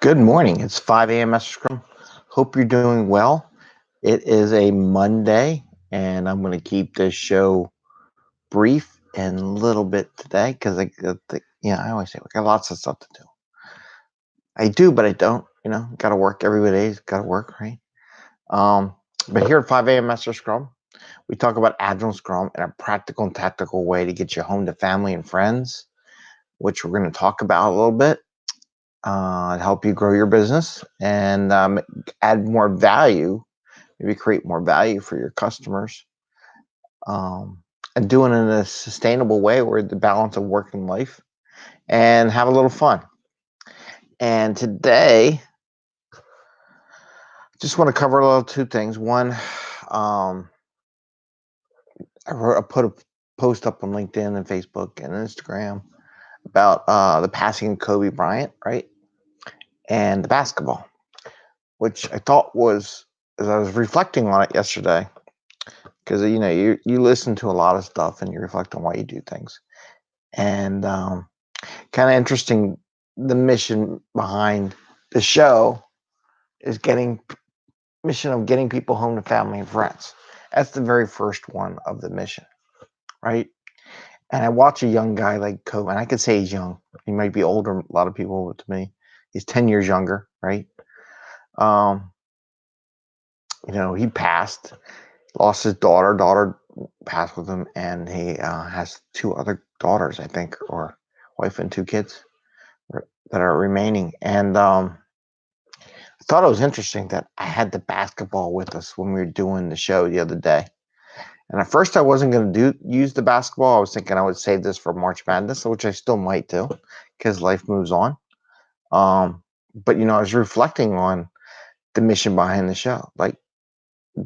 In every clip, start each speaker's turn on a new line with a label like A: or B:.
A: Good morning. It's 5 a.m. Mester Scrum. Hope you're doing well. It is a Monday, and I'm going to keep this show brief and a little bit today because I always say we got lots of stuff to do. I do, but I don't. Got to work every day. Got to work, right? But here at 5 a.m. Mester Scrum, we talk about Agile Scrum in a practical and tactical way to get you home to family and friends, which we're going to talk about a little bit. Help you grow your business and add more value, maybe create more value for your customers, and doing it in a sustainable way where the balance of work and life and have a little fun. And today, just want to cover two things. One, I put a post up on LinkedIn and Facebook and Instagram about the passing of Kobe Bryant, right? And the basketball, which I thought was, as I was reflecting on it yesterday, because you listen to a lot of stuff and you reflect on why you do things, and kind of interesting. The mission behind the show is getting people home to family and friends. That's the very first one of the mission, right? And I watch a young guy like Kobe, and I could say he's young. He might be older. A lot of people to me, he's 10 years younger, right? He passed, lost his daughter. Daughter passed with him, and he has two other daughters, I think, or wife and two kids that are remaining. And I thought it was interesting that I had the basketball with us when we were doing the show the other day. And at first, I wasn't going to use the basketball. I was thinking I would save this for March Madness, which I still might do because life moves on. But I was reflecting on the mission behind the show, like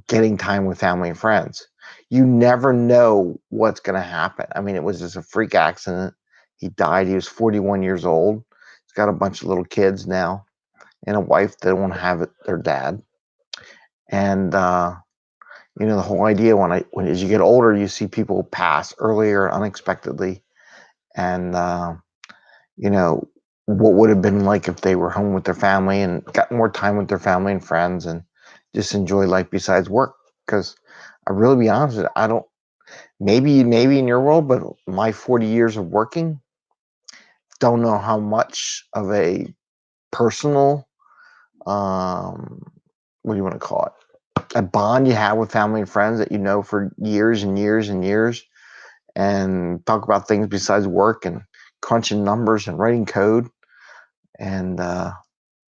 A: getting time with family and friends. You never know what's going to happen. I mean, it was just a freak accident. He died. He was 41 years old. He's got a bunch of little kids now and a wife that won't have their dad. And, the whole idea when as you get older, you see people pass earlier unexpectedly. And, what would have been like if they were home with their family and got more time with their family and friends and just enjoy life besides work. Because I really be honest with you, I don't, maybe in your world, but my 40 years of working, don't know how much of a personal, what do you want to call it? A bond you have with family and friends that for years and years and years, and talk about things besides work and crunching numbers and writing code and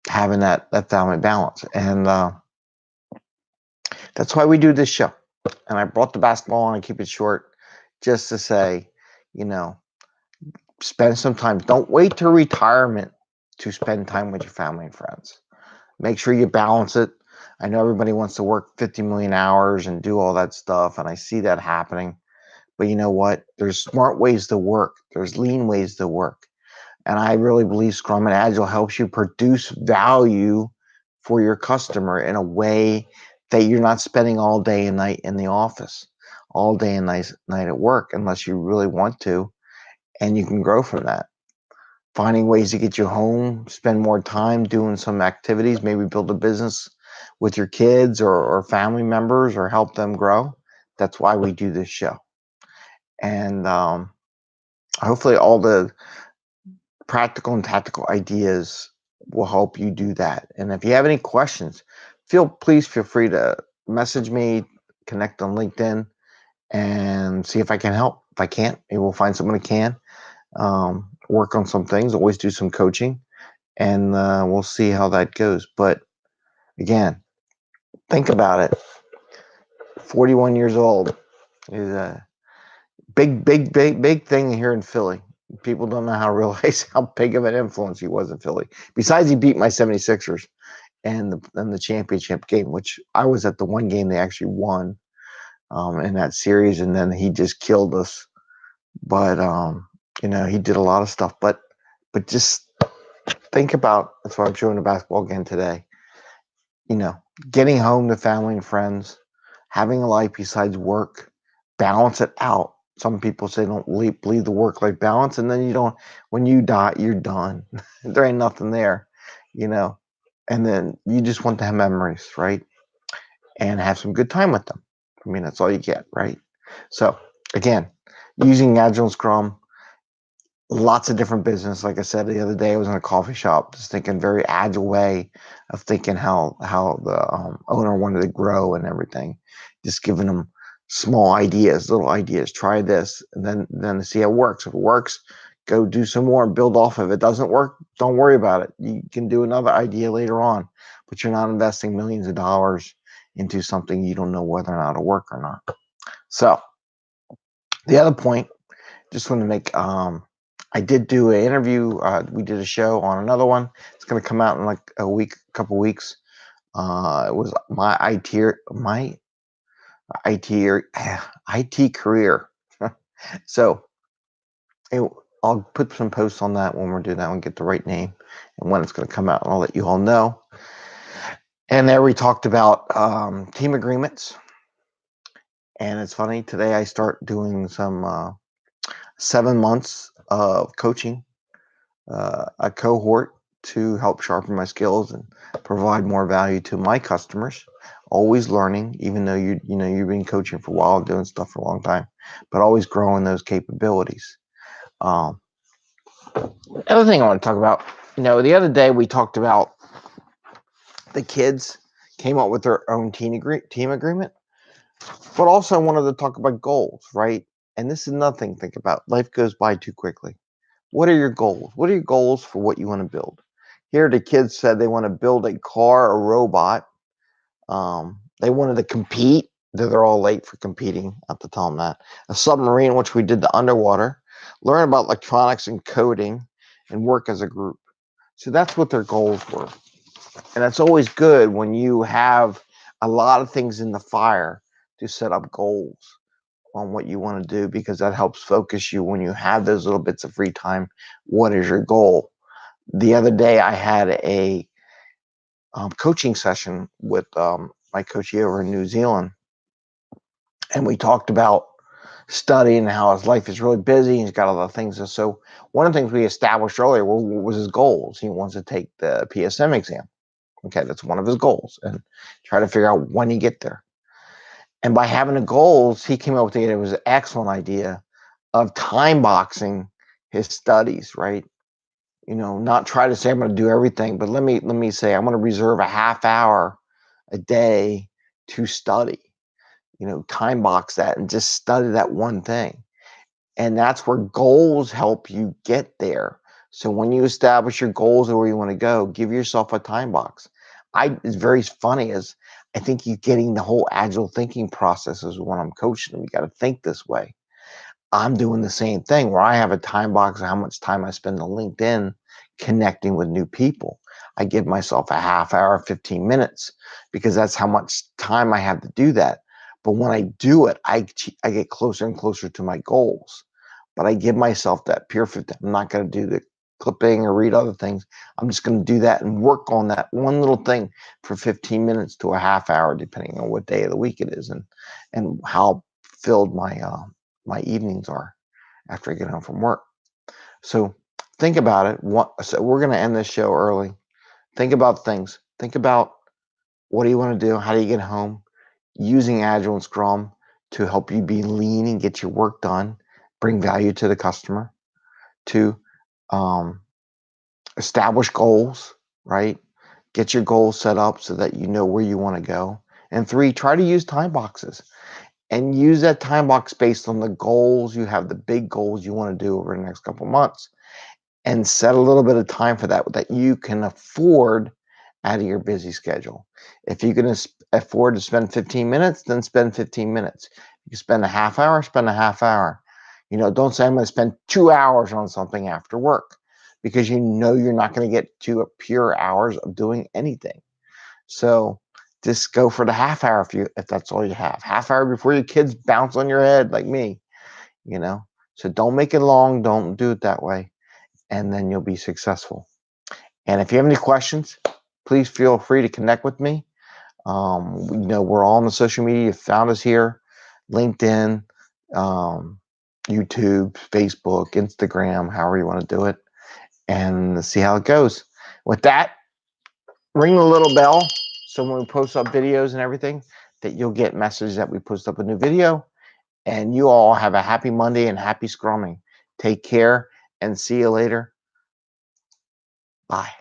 A: having that family balance. And that's why we do this show. And I brought the basketball on and keep it short just to say, spend some time. Don't wait till retirement to spend time with your family and friends. Make sure you balance it. I know everybody wants to work 50 million hours and do all that stuff, and I see that happening. But you know what? There's smart ways to work. There's lean ways to work. And I really believe Scrum and Agile helps you produce value for your customer in a way that you're not spending all day and night in the office, all day and night at work, unless you really want to, and you can grow from that. Finding ways to get you home, spend more time doing some activities, maybe build a business with your kids or family members or help them grow. That's why we do this show. And hopefully all the practical and tactical ideas will help you do that. And if you have any questions, please feel free to message me, connect on LinkedIn, and see if I can help. If I can't, maybe we'll find someone who can. Work on some things, always do some coaching, and we'll see how that goes. But again, think about it. 41 years old is a big thing here in Philly. People don't know how realize how big of an influence he was in Philly. Besides, he beat my 76ers and the championship game, which I was at the one game they actually won in that series, and then he just killed us. But he did a lot of stuff. But just think about, that's why I'm showing the basketball again today. Getting home to family and friends, having a life besides work, balance it out. Some people say don't believe the work-life balance, and then when you die, you're done. There ain't nothing there. and then you just want to have memories, right? And have some good time with them. I mean, that's all you get, right? So again, using Agile and Scrum, lots of different business. Like I said the other day, I was in a coffee shop, just thinking very agile way of thinking how the owner wanted to grow and everything. Just giving them small ideas, little ideas. Try this, and then see how it works. If it works, go do some more and build off of it. Doesn't work, don't worry about it. You can do another idea later on, but you're not investing millions of dollars into something you don't know whether or not it'll work or not. So the other point, just want to make, I did do an interview. We did a show on another one. It's going to come out in like couple weeks. It was my IT career. So I'll put some posts on that when we're doing that one, get the right name and when it's going to come out, and I'll let you all know. And there we talked about team agreements. And it's funny, today I start doing some 7 months of coaching a cohort to help sharpen my skills and provide more value to my customers. Always learning, even though you've been coaching for a while, doing stuff for a long time, but always growing those capabilities. The other thing I want to talk about, the other day we talked about the kids came up with their own team agreement, but also I wanted to talk about goals, right? And this is nothing. Think about life goes by too quickly. What are your goals? What are your goals for what you want to build? Here, the kids said they want to build a car, a robot. They wanted to compete. They're all late for competing. I have to tell them that. A submarine, which we did the underwater. Learn about electronics and coding, and work as a group. So that's what their goals were. And that's always good when you have a lot of things in the fire to set up goals on what you want to do, because that helps focus you when you have those little bits of free time. What is your goal? The other day I had a coaching session with my coachee over in New Zealand, and we talked about studying and how his life is really busy. He's got a lot of things. And so one of the things we established earlier was his goals. He wants to take the PSM exam. Okay, that's one of his goals, and try to figure out when he get there. And by having the goals, he came up with it was an excellent idea of time boxing his studies, right? Not try to say I'm going to do everything, but let me say I'm going to reserve a half hour a day to study. Time box that and just study that one thing. And that's where goals help you get there. So when you establish your goals or where you want to go, give yourself a time box. It's very funny as I think you're getting the whole agile thinking process is when I'm coaching them. You got to think this way. I'm doing the same thing where I have a time box of how much time I spend on LinkedIn connecting with new people. I give myself a half hour, 15 minutes, because that's how much time I have to do that. But when I do it, I get closer and closer to my goals. But I give myself that pure 15. I'm not going to do the clipping or read other things. I'm just going to do that and work on that one little thing for 15 minutes to a half hour, depending on what day of the week it is and how filled my evenings are after I get home from work. So think about it. So we're going to end this show early. Think about things. Think about what do you want to do? How do you get home? Using Agile and Scrum to help you be lean and get your work done, bring value to the customer, to establish goals, right? Get your goals set up so that you know where you want to go. And 3, try to use time boxes. And use that time box based on the goals you have, the big goals you want to do over the next couple of months. And set a little bit of time for that you can afford out of your busy schedule. If you can afford to spend 15 minutes, then spend 15 minutes. You can spend a half hour, spend a half hour. Don't say I'm going to spend 2 hours on something after work, because you're not going to get to a pure hours of doing anything. So just go for the half hour if that's all you have. Half hour before your kids bounce on your head like me, So don't make it long. Don't do it that way. And then you'll be successful. And if you have any questions, please feel free to connect with me. We're all on the social media. You found us here, LinkedIn, YouTube, Facebook, Instagram, however you want to do it, and see how it goes. With that, ring the little bell so when we post up videos and everything, that you'll get messages that we post up a new video. And you all have a happy Monday and happy scrumming. Take care and see you later. Bye.